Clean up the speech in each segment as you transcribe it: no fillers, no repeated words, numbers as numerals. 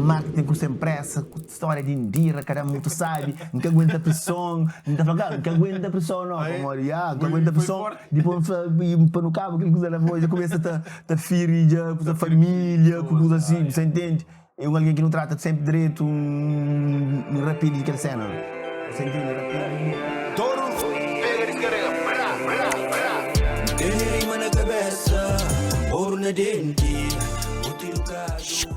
marketing com sem pressa, com história de indira, caramba, muito sabe, nunca aguenta pressão, nunca aguenta pressão, não, amor, nunca aguenta pressão, depois para no cabo, aquela coisa na voz, já começa a ferir, com a família, com coisa assim, você entende? É alguém que não trata sempre direito, rápido aquela cena, você entende? Touro, pega descarrega, tem rima na cabeça, ouro na dente.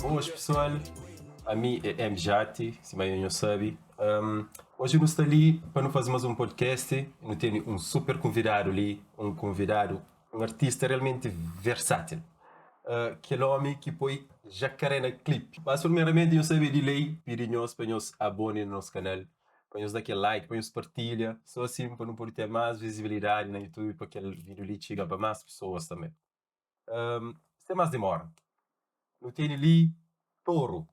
Boas pessoal, a mim é MJati, se mais não sabe. Hoje eu estou ali para não fazer mais um podcast. Eu tenho um super convidado ali, um artista realmente versátil. Aquele homem que põe jacaré na clipe. Mas primeiramente eu sabia de lei, pedir nós para nos abonem no nosso canal, para nos dar aquele like, para nos partilha, só assim para não poder ter mais visibilidade na YouTube, para aquele vídeo ali chegar para mais pessoas também. Sem mais demora. Eu tenho ali Touro.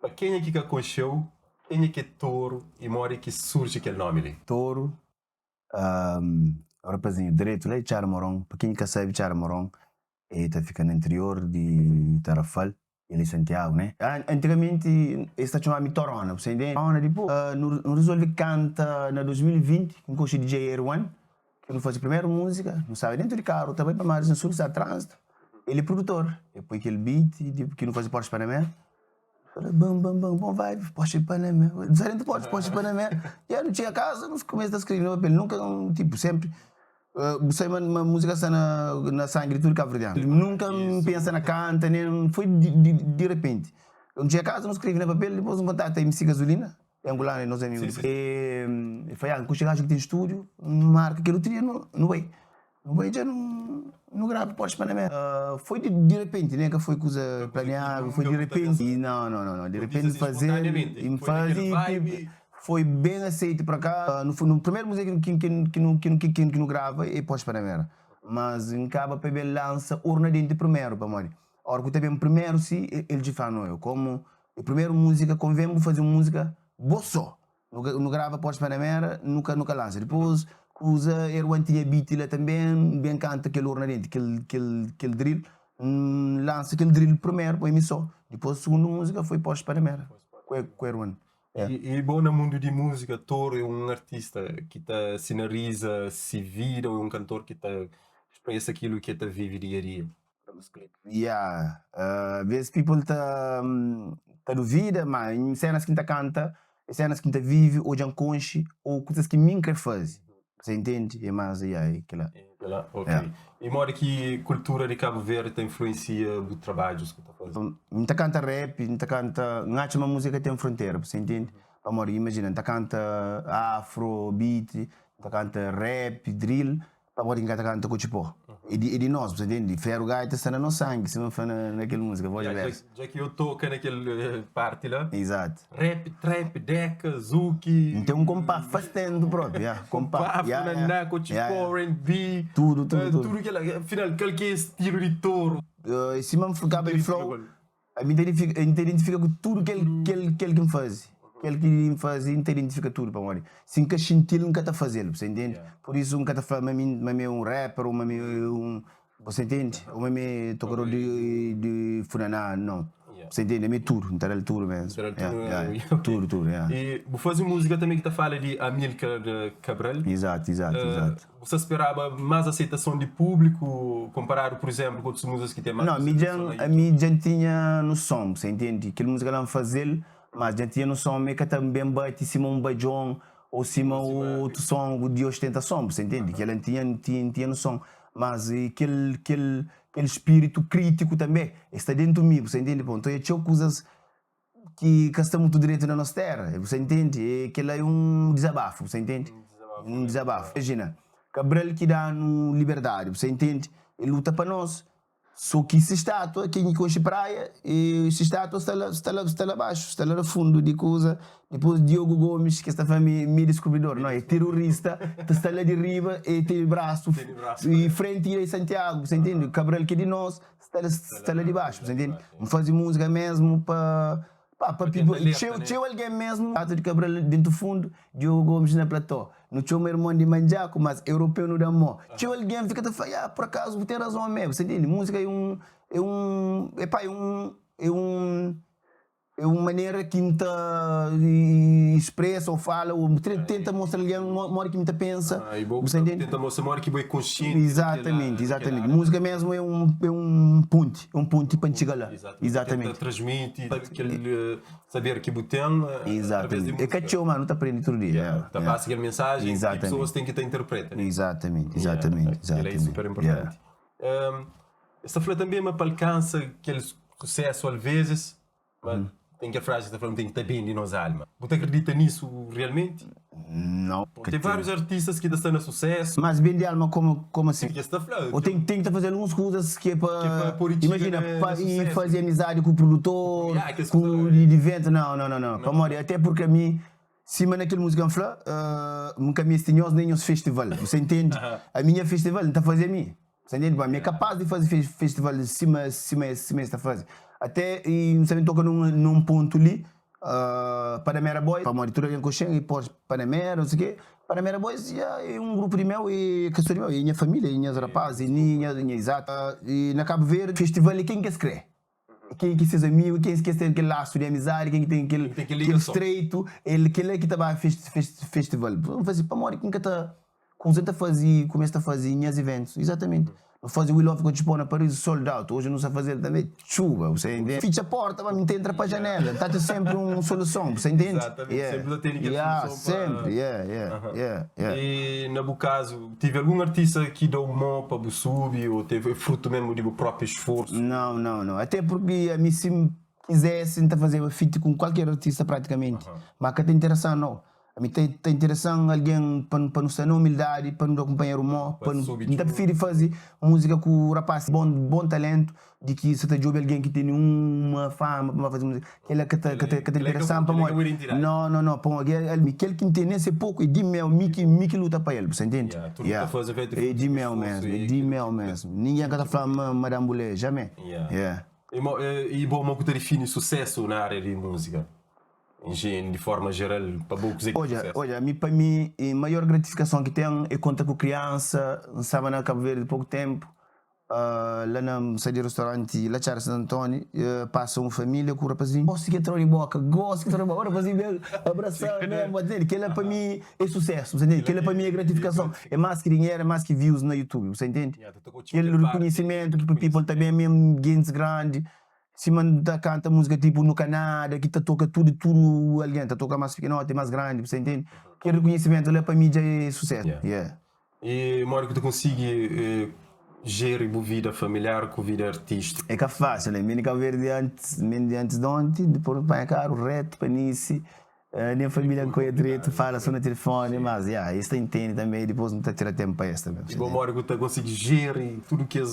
Para quem é que conheceu, quem é que é Touro e mora que surge aquele nome ali? Touro, rapazinho, direito, lá é Charamorong. Para quem que sabe Charamorong, fica no interior de Tarrafal, ele é Santiago, né? Antigamente, esta chamava-me Torona, você entende? Torona, depois, não resolvi cantar na 2020, com o DJ Erwan, que não faz a primeira música, não sabe dentro de carro, também para mais no sul, está trânsito. Ele é produtor, depois aquele beat, que não faz Porsche Panamera. Falei, bom vibe, Porsche Panamera. Diferente Porsche Panamera. E eu não tinha casa, não comecei a escrever no papel, nunca, tipo, sempre. Busquei uma música na sangue, tudo cabo-verdiano. Nunca pensa na canta, nem foi de repente. Eu não tinha casa, não escrevi no papel, depois um contato MC Gasolina, é angolano, nós amigos. E foi que chegou que tem estúdio, marca que eu tinha no Way. No Way já não gravo Porsche Panamera. Foi de repente, né? Que foi coisa planeada, foi de repente. E não. De repente fazer. E me fazer. Foi bem aceito para cá. No primeiro música que não grava é Porsche Panamera. Mas em cabo PB lança Urna Dente primeiro, para morrer. Ora, que também primeiro, se ele de fã, eu. Como a primeira música, convém fazer música boçó. Não grava Porsche Panamera, nunca lança. Depois. Usa Erwan tinha beat lá também, bem canta aquele urna dentro, aquele drill, lança aquele drill primeiro para a emissão. Depois a segunda música foi Porsche Panamera, com Erwan. E bom no mundo de música, Touro é um artista que sinaliza, se vira, ou é um cantor que expressa aquilo que vive dia a dia. Às vezes people tá duvida, mas em cenas que canta, em cenas que vive, ou já conche, ou coisas que me quer fazer. Você entende? É mais aquela. Ok. E mora que cultura de Cabo Verde influencia o trabalho que você está fazendo? Não canta rap, não canta. Não acha uma música que tem fronteira, você entende? Amor, imagina, não canta afro, beat, não canta rap, drill, para não canta cochipó. E de nós, você entende? Ferro gaita está no nosso sangue, se não for naquela música, voz verso. Já que eu toco naquela parte lá. Exato. Rap, trap, deca, zuki. Então um compá faz tempo próprio, compá. Cochipó, R&B. Tudo. Tudo que afinal, aquele que é estilo de Touro. Se não ficava em flow, me identifica com tudo que ele me faz. Aquele que me faz, identifica tudo para morrer. Se nunca sentir, nunca está fazendo, você entende? Por isso nunca está falando, mas é um rapper, ou mas você entende? Ou mas é tocador de funaná, não. Você entende? É tudo, não está tudo mesmo. Tudo. E vou fazer música também que fala de Amílcar Cabral. Exato. Você esperava mais aceitação de público comparado, por exemplo, com outras músicas que tem mais? Não, a mim já tinha noção, você entende? Aquela música lá fazer, mas já tinha noção, que também bate em cima um bajão ou cima outro som de ostentação, você entende? Que ela tinha noção, mas aquele espírito crítico também está dentro de mim, você entende? Bom, então tinha coisas que estão muito direito na nossa terra, você entende? Aquilo é um desabafo, você entende? Um desabafo. Imagina, Cabral que dá liberdade, você entende? Ele luta para nós. Só que essa estátua, aqui em Coxa Praia, e essa estátua está lá abaixo, está lá no fundo de coisa. Depois Diogo Gomes, que está me descobridor, não é? Terrorista, está lá de riba e tem braço. E frente a Santiago, você entende? Cabral que é de nós, está lá de baixo, você entende? Vamos fazer música mesmo para tinha alguém mesmo, ato de Cabral dentro do fundo, Diogo Gomes na platô. Não tinha um irmão de Manjaco, mas europeu no Damó. Tinha alguém que fica a falar, por acaso, tem razão mesmo. Você entende? Música é um é uma maneira que me expressa ou fala, ou tenta mostrar alguém uma hora que me pensa. E bom, você entende? tenta mostrar uma hora que é consciente. Exatamente. Música mesmo é um ponto para chegar lá. Exatamente. Tenta transmite aquele saber que botão. Exatamente. É cachorro, mano, não está aprendendo todo dia. Passa aquela mensagem e as pessoas têm que te interpretar. Né? Exatamente. Ele é super importante. Esta flor também me alcança aquele sucesso às vezes, mas tem que a frase está falando tem que estar bem de nós alma. Você acredita nisso realmente? Não. Tem vários artistas que estão no sucesso. Mas bem de alma como assim? Que esta flor. Ou tem que fazer algumas coisas que é para imagina, e fazer amizade com o produtor, com o evento. Não. Para morrer, até porque a mim cima naquele música flor, nunca me estinhos nem os festival. Você entende? A minha festival não está a fazer a mim. Você entende? É capaz de fazer festival de cima esta fase. Até e você toca num ponto ali, Panamera Boys, para monitor em coxinha e pós Panamera, não sei o quê. Panamera Boys é um grupo de meu e que meu, e minha família, e minhas rapazes, e minha exata. E na Cabo Verde, festival e quem que escreve? Quem que seus amigos, quem que tem aquele laço de amizade, quem que tem aquele estreito, ele que estava festival. Vamos fazer para morrer, quem que está começa a fazer minhas eventos, exatamente. Eu fazia o We Love Coach na Paris sold out, hoje não sei fazer também chuva, você entende? Fecha a porta, mas me entra para a janela, está sempre uma solução, você entende? Exatamente, sempre tem aquela solução sempre, E no caso, tive algum artista que deu mão para o subir ou teve fruto mesmo do próprio esforço? Não, até porque a mim se me quisesse tentar fazer feat com qualquer artista praticamente, mas que tem interação não. A mim tem interação alguém para nos ter humildade, para nos acompanhar o mó, para nos prefiro fazer música com o rapaz bom talento, de que se está jogando alguém que tem uma fama para fazer música, que tem interação para nós. Não, para aquele que tem nesse pouco e de mel, que luta para ele, você entende? É de mel mesmo, ninguém está falando Madame Boulé, jamais. E bom, que define sucesso na área de música? De forma geral, para poucos olha, para mim, a maior gratificação que tenho é contar com criança, estava na Cabo Verde há pouco tempo, lá no restaurante, lá Charles Antônio, passa uma família com o rapazinho, gosto que entrou em boca, o rapazinho abraçar, aquilo para mim é sucesso, você entende? Aquilo para mim é gratificação, é mais que dinheiro, é mais que views no YouTube, você entende? Aquele reconhecimento que para people também é mesmo grande. Se manda canta música tipo no Canadá, que toca tudo, alguém toca mais pequenote, mais grande, você entende? Que reconhecimento lá para mim já é sucesso. E uma hora que tu consegue gerir a vida familiar com a vida artística? É que é fácil, né? Menina Verde antes de ontem, depois vai carro reto para nisso. Minha família com direito, fala só no telefone, mas isso entende também, depois não está tirando tempo para esta. E uma hora que tu consegue gerir tudo que é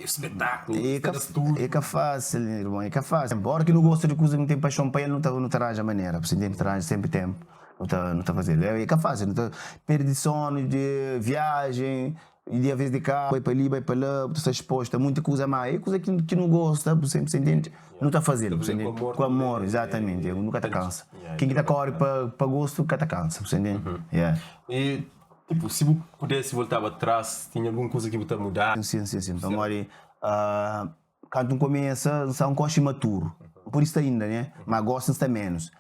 espetáculo, é que é fácil, irmão, é que é fácil. Embora que não gosta de coisa, não tem paixão para ele, não arranja maneira, você tem que arranjar sempre tempo, não está fazendo. É que é fácil, não tá, perde sono de viagem, e de vez de carro, vai para ali, vai para lá, você está exposto a muita coisa mais, é coisa que não gosta, você entende? Não está fazendo, você entende? Com amor, exatamente, nunca está cansa. Quem está corre para gosto, nunca está cansa, você entende? E tipo, se você pudesse voltar atrás, tinha alguma coisa que você mudar? Sim. Então, quando começa, são coisas imaturo. Por isso ainda, né? Mas gostam-se menos.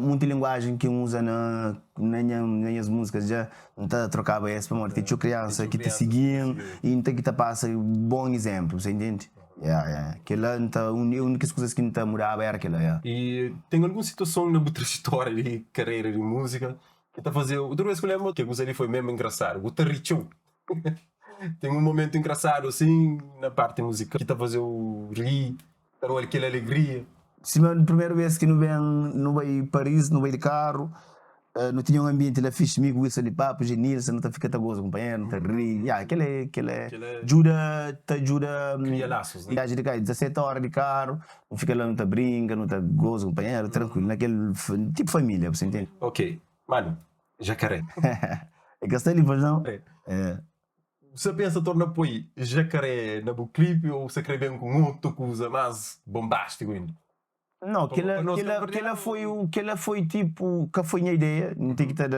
Muita linguagem que usa nas músicas já não está a trocar essa para morrer. Tem criança que te seguiam e não tem que te passa um bom exemplo, você entende? Aquela a única coisa que não está mudava era aquela. E tem alguma situação na outra história de carreira de música que está a fazer. Outra vez que eu lembro que a coisa ali foi mesmo engraçado. O Terrichou. Tem um momento engraçado assim na parte musical que está a fazer o rir, aquela alegria. Sim, a primeira vez que não vai a Paris, não vai de carro, não tinha um ambiente lá fixe comigo, isso de papo, genilson, não está ficando gozo, companheiro, não está rir. Aquele ajuda. Cria laços, né? Viagem de carro, 17 horas de carro, não fica lá, não está brinca, não está gozo, companheiro, tranquilo, naquele tipo família, você entende? Ok. Mano, Jacaré. É que está ali, pois não? Você pensa torna apoio Jacaré na clipe ou você quer ver com outra coisa mais bombástico ainda? Não, aquela foi tipo, que foi a ideia, não tem que estar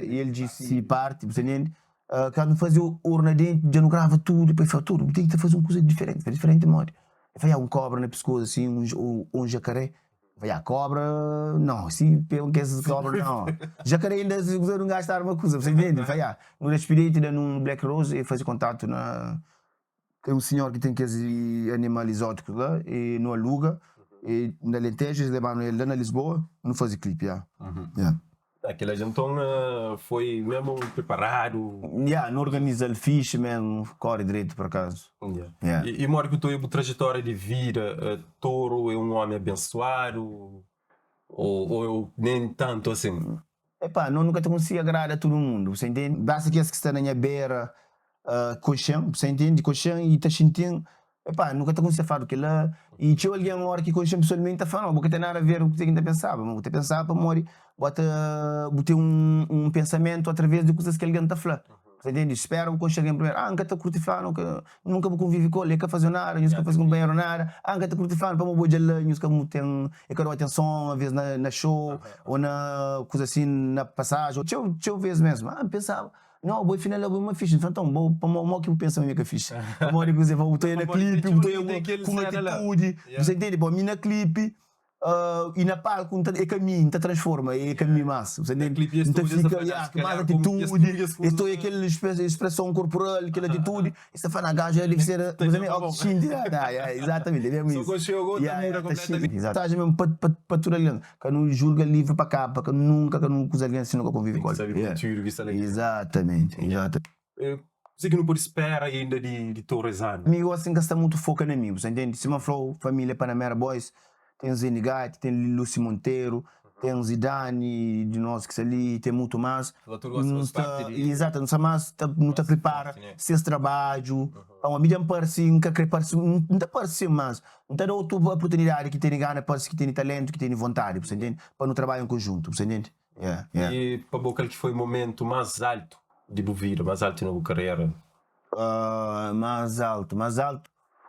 ele disse parte, você entende? Quando fazia o urna dentro, já não grava tudo, depois faz tudo, tem que fazer uma coisa diferente de modo. Vai cobra na pescoço, assim, um jacaré. Vai cobra, não, sim, pelo que esse cobra, não. Jacaré ainda se não gastar uma coisa, você entende? Vai no espírito, num Black Rose, e fazer contato tem um senhor que tem aqueles animais exóticos lá, e no aluga, e na Alentejo, eles levaram ele lá na Lisboa, não fazia clipe, Aquela gente então foi mesmo preparado. Não organiza ele fixe mesmo, corre direito por acaso. E mora que a trajetória de vida, Toro é um homem abençoado ou nem tanto assim? Epá, não nunca te consigo agradar a todo mundo, você entende? Basta que esse que está na minha beira, colchão, você entende? Colchão e está sentindo, epá, nunca te consigo falar aquilo lá. E tinha alguém uma hora que colchão pessoalmente está falando, porque tem nada a ver com o que você pensava, mas você pensava para morrer, bota um pensamento através de coisas que alguém está falando. Você entende? Espera o alguém primeiro. Nunca te curti falando, nunca vou conviver com ele, nunca fazer nada, nunca fazer com banheiro nada. Nunca te curti falando, para me bojar lá, nunca tem, eu quero atenção, às vezes na show, ou na coisa assim, na passagem. Tinha vezes mesmo. Pensava. Não, vou final eu vou uma ficha, então vou para o que eu penso que é ficha. Vou dizer, vou ter na clipe, vou ter com atitude, você entende? Bom, mim na clipe e na palco é caminho, te transforma, é caminho massa, você entende? Então fica mais atitude, estou aquela expressão corporal, aquela atitude, essa fana gaja deve ser, exatamente, é mesmo isso. Exatamente, mesmo para tudo ali, que não julga livre para cá, que nunca coisa alguém assim nunca convive com ele. Exatamente. Você que não pode esperar ainda de Torresano. Amigo, assim que está muito foca em mim, você entende? Se uma falou família Panamera Boys, tem Zenigate, tem Lúcio Monteiro, tem Zidane de nós que ali, tem muito mais. Exato, não está mais, não está prepara, seus trabalho, a mídia parece, não está parecendo mais, não está outra oportunidade que tem gana, parece que tem talento, que tem vontade, você entende? Para não trabalhar em conjunto, você entende? E para boca que foi o momento mais alto de Bovira, mais alto na carreira? Mais alto.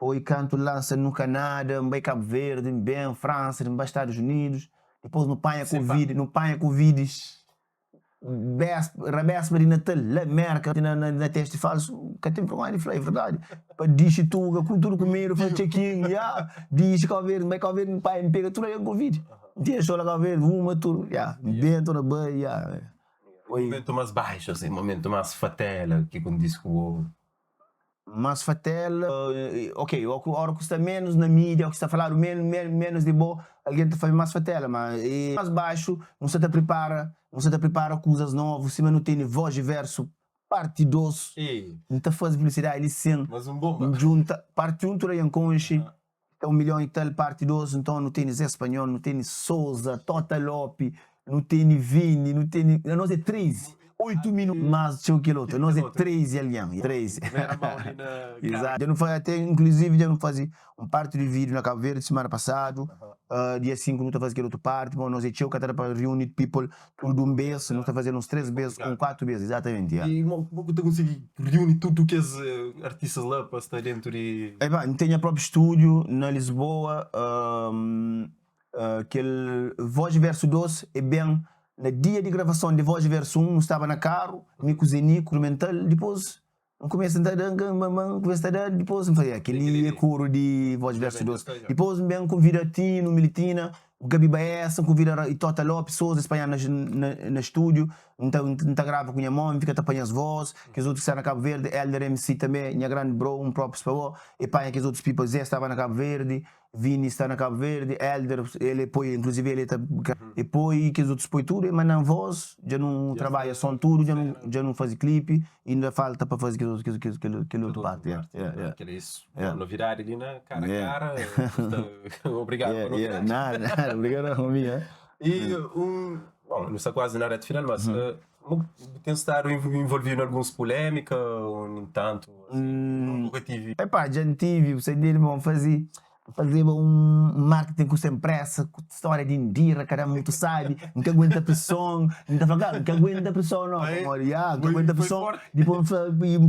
Foi canto lança no Canadá, em Cabo Verde, em França, em Estados Unidos. Depois no Panha Covid. Rabespa de Natal, lá Merca, na teste falso, que tem problema de falar, é verdade. Para dizer tudo, com tudo comer, faz check-in, diz que vai Cabo Verde, no pai, me pega tudo aí com Covid. Dia só lá Cabo Verde, uma, tudo, dentro da banha, Foi o momento mais baixo, assim, o momento mais fatela, que quando disse que o mais fatela, ok, a hora que está menos na mídia, o que está falando menos de boa, alguém está fazendo mais fatela, mas mais baixo, não se te prepara coisas novas, se não tem voz e verso, parte 2, não está fazendo publicidade, ele sendo, mas bomba. Junta, parte 1, tu em conche, é 1 milhão e tal, parte 2, então não tem Zé Espanhol, não tem Souza, Tota Lope, não tem Vini, não tem, nós é 13. 8 minutos, mas tinha aquele outro. Nós é 13 ali, 13. Exato. Eu não fazia, até inclusive, eu não fazia parte de vídeo na Cabo Verde semana passada. Dia 5 não estava fazendo aquele outro parte. Bom, nós é tio que estava para reunir people tudo um mês. Não está fazendo uns 3 meses, 4 meses, exatamente. E como tu consegues reunir tudo que os artistas lá para estar dentro de. Eu tenho o próprio estúdio na Lisboa. Aquele Voz Verso 2 é bem. No dia de gravação de Voz Verso 1, estava na carro, me cozinhei, mental, depois começa a dar, depois fazia aquele coro de Voz Verso 2. Depois me convida Tino, Militina, o Gabi Baessa, convida e Tota Lopes, Souza, espanhol no estúdio, então grava com minha mãe, fica apanhando as vozes, que os outros que estão na Cabo Verde, Elder MC também, minha grande bro, um próprio favor, e pai que os outros people, Zé estava na Cabo Verde, Vini está na Cabo Verde, Elder, ele põe, inclusive ele está, e põe que os outros põe tudo, mas não voz, já não trabalha só tudo, já não faz clipe, e ainda falta para fazer aquele outro parte. Aquele isso, novidade ali na cara, obrigado. Nada, obrigado a mim. E bom, não está quase na área de final, mas tem estado envolvido em algumas polêmicas, ou nem tanto? Nunca tive. Já tive, você vão fazer um marketing com sem pressa, com história de indira, caramba, muito sabe, nunca aguenta pressão, nunca aguenta pressão, não, nunca aguenta pressão, depois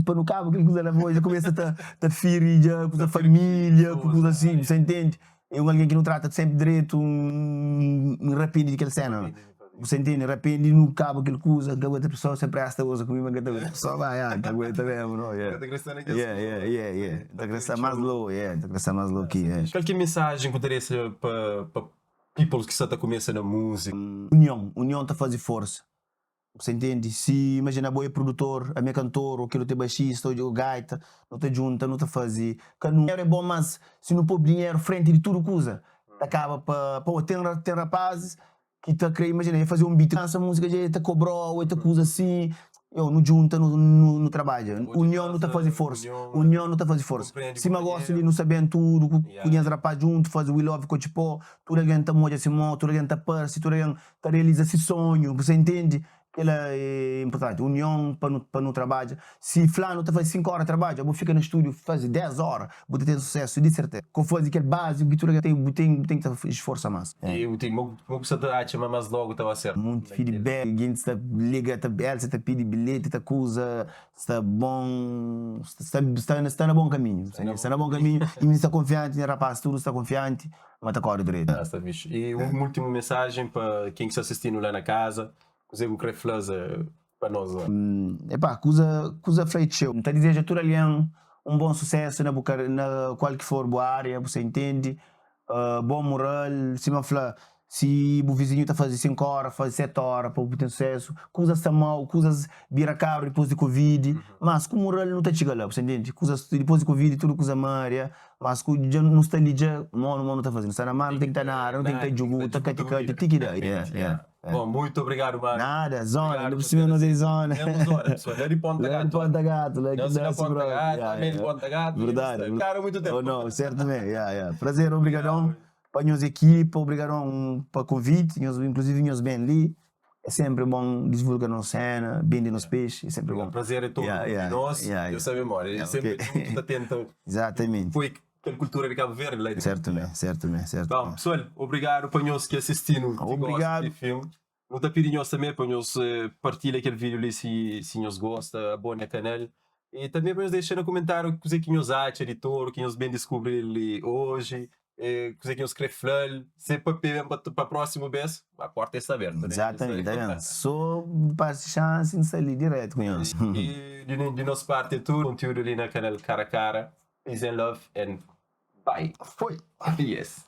para no cabo, aquela coisa da voz, já começa a filha, com a família, com coisa assim, você entende? É alguém que não trata sempre direito, um rapidinho de aquela cena. Você entende? De repente, no cabo aquele coisa, que a outra pessoa se presta, usa comigo, que a outra pessoa vai, tá aguenta mesmo, não? Tá crescendo aqui Yeah. Tá crescendo mais low, tá crescendo mais low aqui, Qual que é a mensagem que poderia ser para people que está começando a música? União tá fazendo força. Você entende? Se imagina a boa produtor, a minha cantor, ou aquilo te baixista, ou o gaita, não te junta, não te fazer. Dinheiro é bom, mas se não pôr dinheiro frente de tudo que usa, acaba para. Pô, tem rapazes que tá querendo, imagina, ia fazer um beat, essa música já te cobrou, ou te coisa assim. Eu não junta, não trabalha. União não tá fazendo força. União não tá fazendo força. Se me gosta de não saber tudo, conhece rapaz junto, faz o We Love com tipo, tudo alguém tá moja assim, tudo alguém tá parceiro, tudo alguém tá realiza esse sonho, você entende? Ela é importante, união para não trabalhar. Se fulano está fazendo 5 horas de trabalho, eu vou ficar no estúdio faz 10 horas, vou ter sucesso, de certeza. Com fazer aquele básico, que tudo tem que esforçar mais. E eu tenho uma pessoa de mas logo estava certo. Muito feedback, alguém está liga, está pede bilhete, está coisa, está bom, está no bom caminho. Está no bom caminho, e me está confiante, rapaz, tudo está confiante, mas está correndo direito. Está bicho. E uma última mensagem para quem está assistindo lá na casa. Fazer um creflaz para nós lá. Epá, coisa feito show. Está a dizer já tudo ali um bom sucesso na qual que for boa área, você entende? Bom moral, se me falar, se o vizinho está fazendo 5 horas, faz 7 horas para ter sucesso, coisas está mal, coisas vira cabra depois de Covid, mas com moral não está chegando lá, você entende? Coisas depois de Covid, tudo coisa maria, mas já não está ali, já, não está fazendo. Está na mão, não tem que estar na área, não tem que estar jogando, está caticante, tem que ir. Bom, muito obrigado, mano. Nada, zona, não precisa não ter zona. Temos zona, pessoal. Lá de Ponta Gato. Lá de Ponta Gato, Não se na Ponta Gato, também de Ponta Gato. Verdade. Cara, muito tempo. Oh, não, certamente, Prazer, obrigadão para a nossa equipe, obrigadão para o convite, inclusive nós bem ali. É sempre bom divulgar nossa cena, bem de nos peixes, é sempre bom. Prazer é todo nosso, eu sei a memória. É sempre muito atento. Exatamente. Foi a cultura de Cabo Verde. Lá Certo. Bom, pessoal, obrigado para nós que assistiram. Obrigado. Este filme. Não te pedem nós também para nós partilhar aquele vídeo ali se nós gosta, abone o canal. E também para nos deixar no comentário o que nós acham, editor, que nós bem descobrir ali hoje, o que nós queremos falar. Se para a próxima vez, a porta está aberta. Exatamente, tá vendo? Só para chance de sair direto com nós. E de nossa parte é tudo, conteúdo ali no canal Cara a Cara. Peace and love and bye. Foi. Yes.